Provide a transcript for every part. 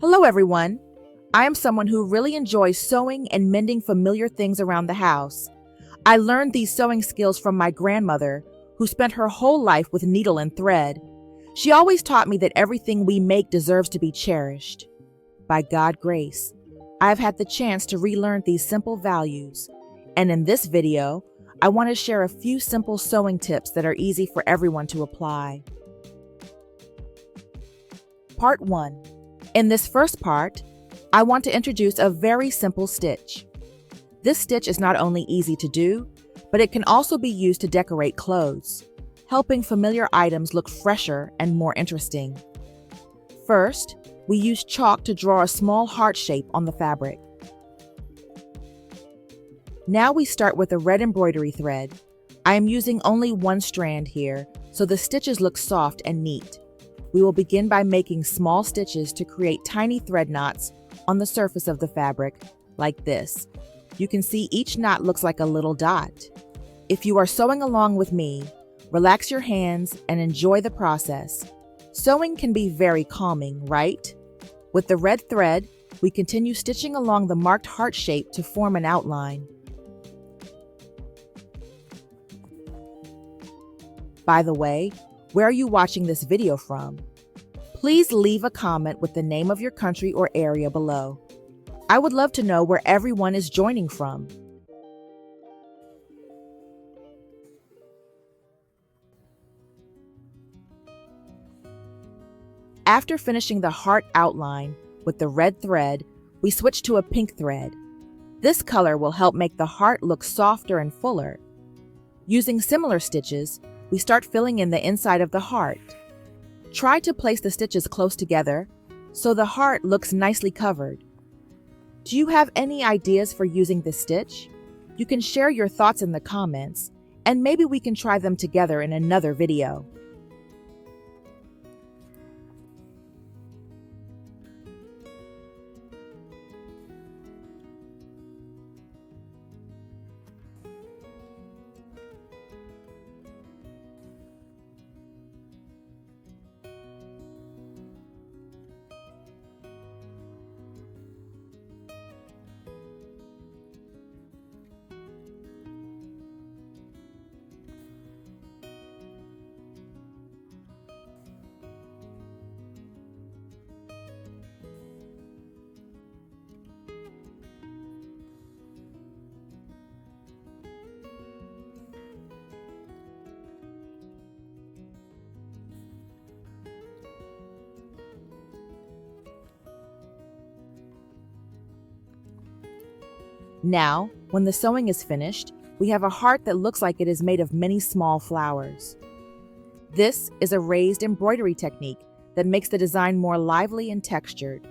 Hello everyone! I am someone who really enjoys sewing and mending familiar things around the house. I learned these sewing skills from my grandmother, who spent her whole life with needle and thread. She always taught me that everything we make deserves to be cherished. By God's grace, I have had the chance to relearn these simple values, and in this video, I want to share a few simple sewing tips that are easy for everyone to apply. Part 1. In this first part, I want to introduce a very simple stitch. This stitch is not only easy to do, but it can also be used to decorate clothes, helping familiar items look fresher and more interesting. First, we use chalk to draw a small heart shape on the fabric. Now we start with a red embroidery thread. I am using only one strand here, so the stitches look soft and neat. We will begin by making small stitches to create tiny thread knots on the surface of the fabric, like this. You can see each knot looks like a little dot. If you are sewing along with me, relax your hands and enjoy the process. Sewing can be very calming, right? With the red thread, we continue stitching along the marked heart shape to form an outline. By the way, where are you watching this video from? Please leave a comment with the name of your country or area below. I would love to know where everyone is joining from. After finishing the heart outline with the red thread, we switch to a pink thread. This color will help make the heart look softer and fuller. Using similar stitches, we start filling in the inside of the heart. Try to place the stitches close together so the heart looks nicely covered. Do you have any ideas for using this stitch? You can share your thoughts in the comments, and maybe we can try them together in another video. Now, when the sewing is finished, we have a heart that looks like it is made of many small flowers. This is a raised embroidery technique that makes the design more lively and textured.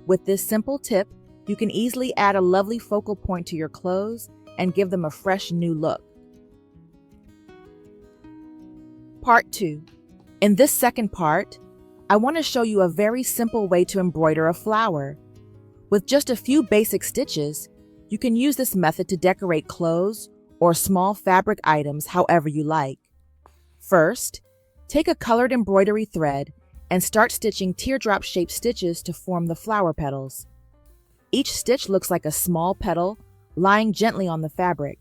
With this simple tip, you can easily add a lovely focal point to your clothes and give them a fresh new look. Part 2. In this second part, I want to show you a very simple way to embroider a flower. With just a few basic stitches, you can use this method to decorate clothes or small fabric items however you like. First, take a colored embroidery thread and start stitching teardrop-shaped stitches to form the flower petals. Each stitch looks like a small petal lying gently on the fabric.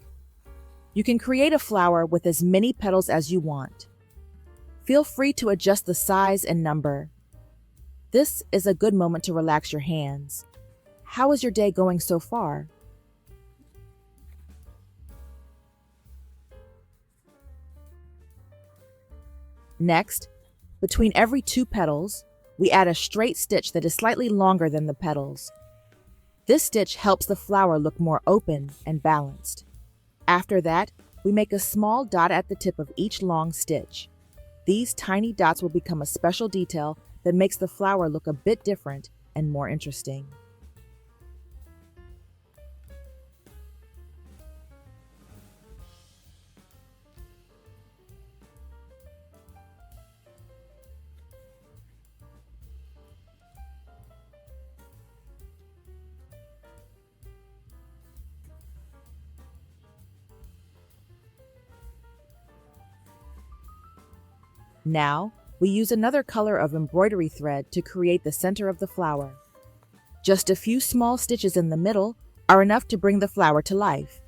You can create a flower with as many petals as you want. Feel free to adjust the size and number. This is a good moment to relax your hands. How is your day going so far? Next, between every 2 petals, we add a straight stitch that is slightly longer than the petals. This stitch helps the flower look more open and balanced. After that, we make a small dot at the tip of each long stitch. These tiny dots will become a special detail that makes the flower look a bit different and more interesting. Now, we use another color of embroidery thread to create the center of the flower. Just a few small stitches in the middle are enough to bring the flower to life.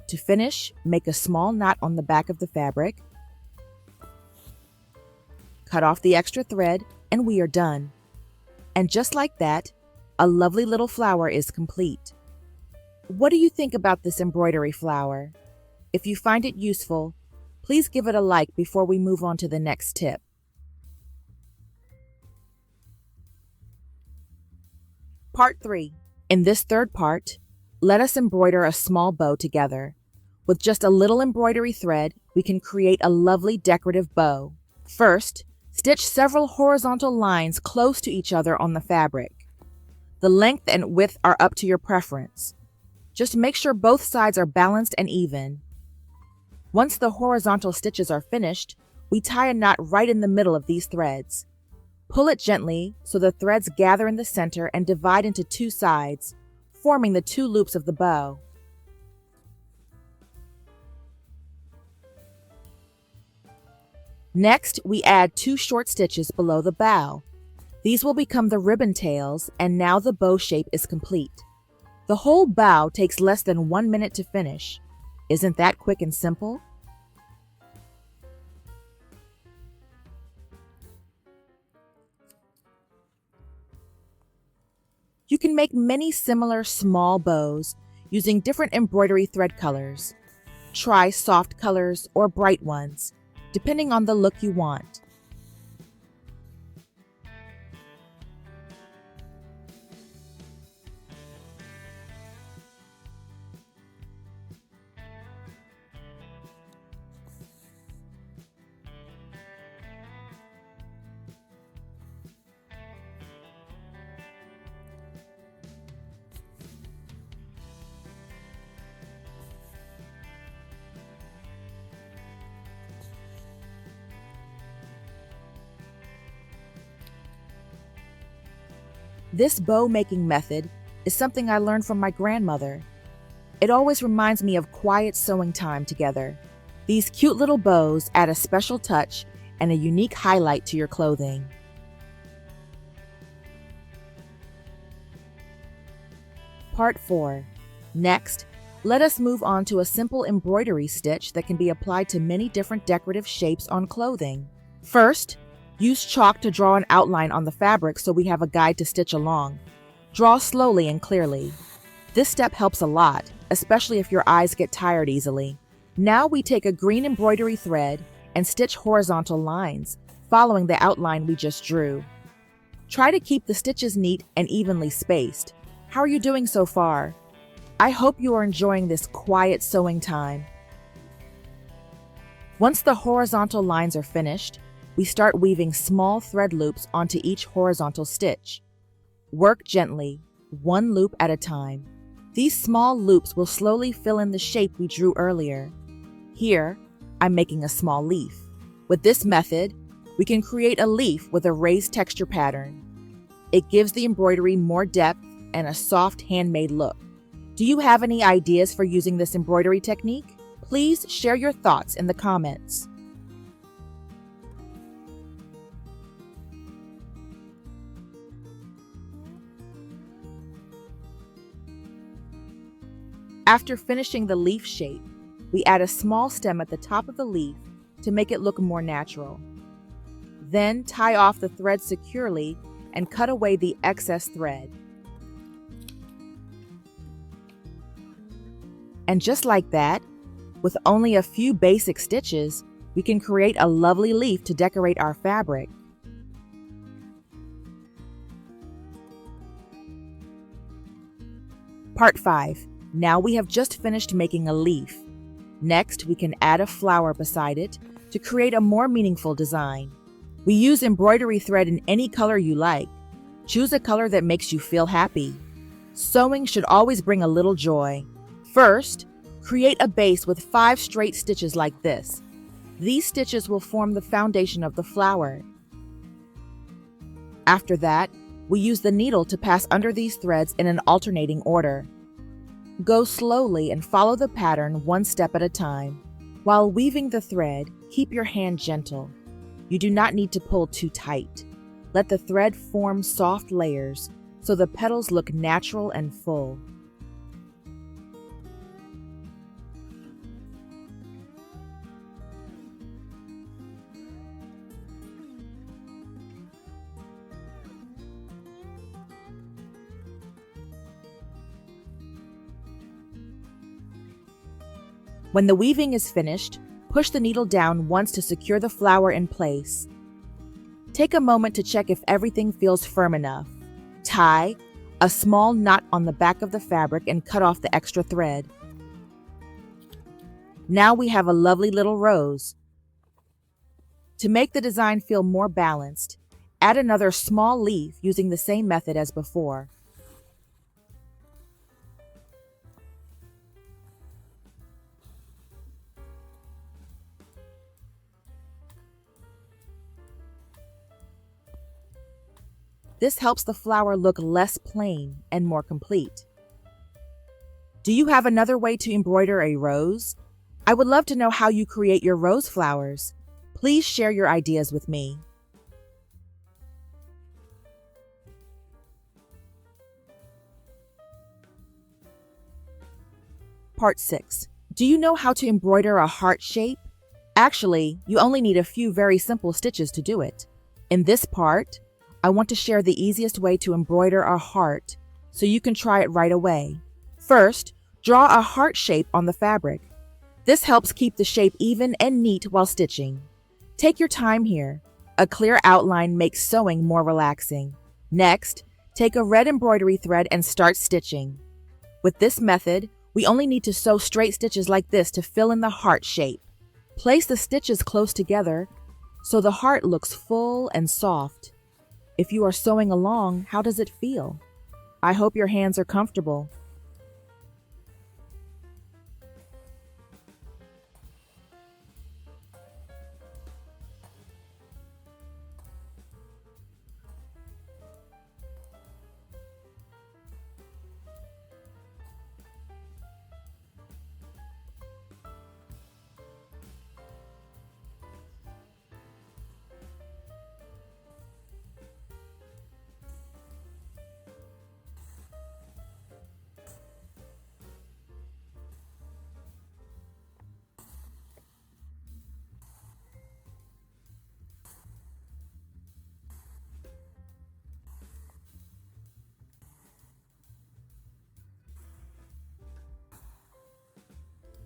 To finish, make a small knot on the back of the fabric, cut off the extra thread, and we are done. And just like that, a lovely little flower is complete. What do you think about this embroidery flower? If you find it useful, please give it a like before we move on to the next tip. Part 3. In this third part, let us embroider a small bow together. With just a little embroidery thread, we can create a lovely decorative bow. First, stitch several horizontal lines close to each other on the fabric. The length and width are up to your preference. Just make sure both sides are balanced and even. Once the horizontal stitches are finished, we tie a knot right in the middle of these threads. Pull it gently so the threads gather in the center and divide into two sides, forming the two loops of the bow. Next, we add 2 short stitches below the bow. These will become the ribbon tails, and now the bow shape is complete. The whole bow takes less than 1 minute to finish. Isn't that quick and simple? You can make many similar small bows using different embroidery thread colors. Try soft colors or bright ones, depending on the look you want. This bow making method is something I learned from my grandmother. It always reminds me of quiet sewing time together. These cute little bows add a special touch and a unique highlight to your clothing. Part 4. Next, let us move on to a simple embroidery stitch that can be applied to many different decorative shapes on clothing. First, use chalk to draw an outline on the fabric so we have a guide to stitch along. Draw slowly and clearly. This step helps a lot, especially if your eyes get tired easily. Now we take a green embroidery thread and stitch horizontal lines, following the outline we just drew. Try to keep the stitches neat and evenly spaced. How are you doing so far? I hope you are enjoying this quiet sewing time. Once the horizontal lines are finished, we start weaving small thread loops onto each horizontal stitch. Work gently, 1 loop at a time. These small loops will slowly fill in the shape we drew earlier. Here, I'm making a small leaf. With this method, we can create a leaf with a raised texture pattern. It gives the embroidery more depth and a soft handmade look. Do you have any ideas for using this embroidery technique? Please share your thoughts in the comments. After finishing the leaf shape, we add a small stem at the top of the leaf to make it look more natural. Then tie off the thread securely and cut away the excess thread. And just like that, with only a few basic stitches, we can create a lovely leaf to decorate our fabric. Part 5. Now we have just finished making a leaf. Next, we can add a flower beside it to create a more meaningful design. We use embroidery thread in any color you like. Choose a color that makes you feel happy. Sewing should always bring a little joy. First, create a base with 5 straight stitches like this. These stitches will form the foundation of the flower. After that, we use the needle to pass under these threads in an alternating order. Go slowly and follow the pattern one step at a time. While weaving the thread, keep your hand gentle. You do not need to pull too tight. Let the thread form soft layers so the petals look natural and full. When the weaving is finished, push the needle down once to secure the flower in place. Take a moment to check if everything feels firm enough. Tie a small knot on the back of the fabric and cut off the extra thread. Now we have a lovely little rose. To make the design feel more balanced, add another small leaf using the same method as before. This helps the flower look less plain and more complete. Do you have another way to embroider a rose? I would love to know how you create your rose flowers. Please share your ideas with me. Part 6. Do you know how to embroider a heart shape? Actually, you only need a few very simple stitches to do it. In this part, I want to share the easiest way to embroider a heart so you can try it right away. First, draw a heart shape on the fabric. This helps keep the shape even and neat while stitching. Take your time here. A clear outline makes sewing more relaxing. Next, take a red embroidery thread and start stitching. With this method, we only need to sew straight stitches like this to fill in the heart shape. Place the stitches close together so the heart looks full and soft. If you are sewing along, how does it feel? I hope your hands are comfortable.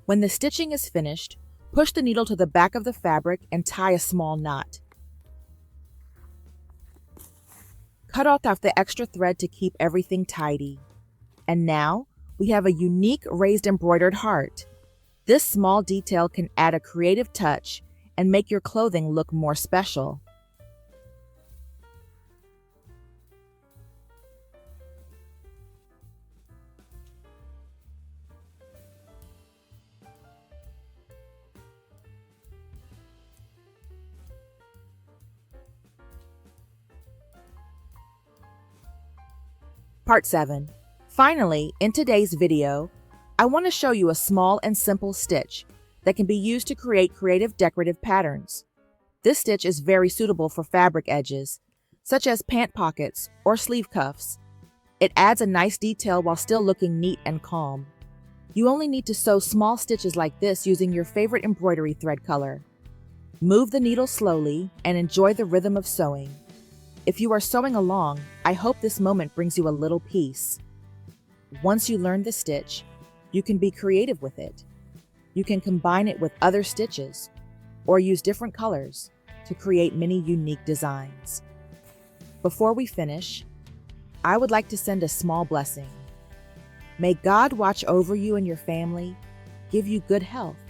When the stitching is finished, push the needle to the back of the fabric and tie a small knot. Cut off the extra thread to keep everything tidy. And now, we have a unique raised embroidered heart. This small detail can add a creative touch and make your clothing look more special. Part 7. Finally, in today's video, I want to show you a small and simple stitch that can be used to create creative decorative patterns. This stitch is very suitable for fabric edges, such as pant pockets or sleeve cuffs. It adds a nice detail while still looking neat and calm. You only need to sew small stitches like this using your favorite embroidery thread color. Move the needle slowly and enjoy the rhythm of sewing. If you are sewing along, I hope this moment brings you a little peace. Once you learn the stitch, you can be creative with it. You can combine it with other stitches or use different colors to create many unique designs. Before we finish, I would like to send a small blessing. May God watch over you and your family, give you good health,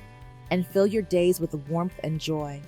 and fill your days with warmth and joy.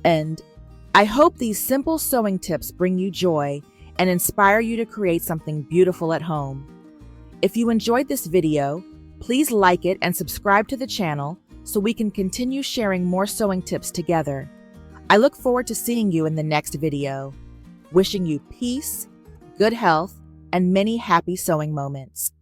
end. I hope these simple sewing tips bring you joy and inspire you to create something beautiful at home. If you enjoyed this video, please like it and subscribe to the channel so we can continue sharing more sewing tips together. I look forward to seeing you in the next video. Wishing you peace, good health, and many happy sewing moments.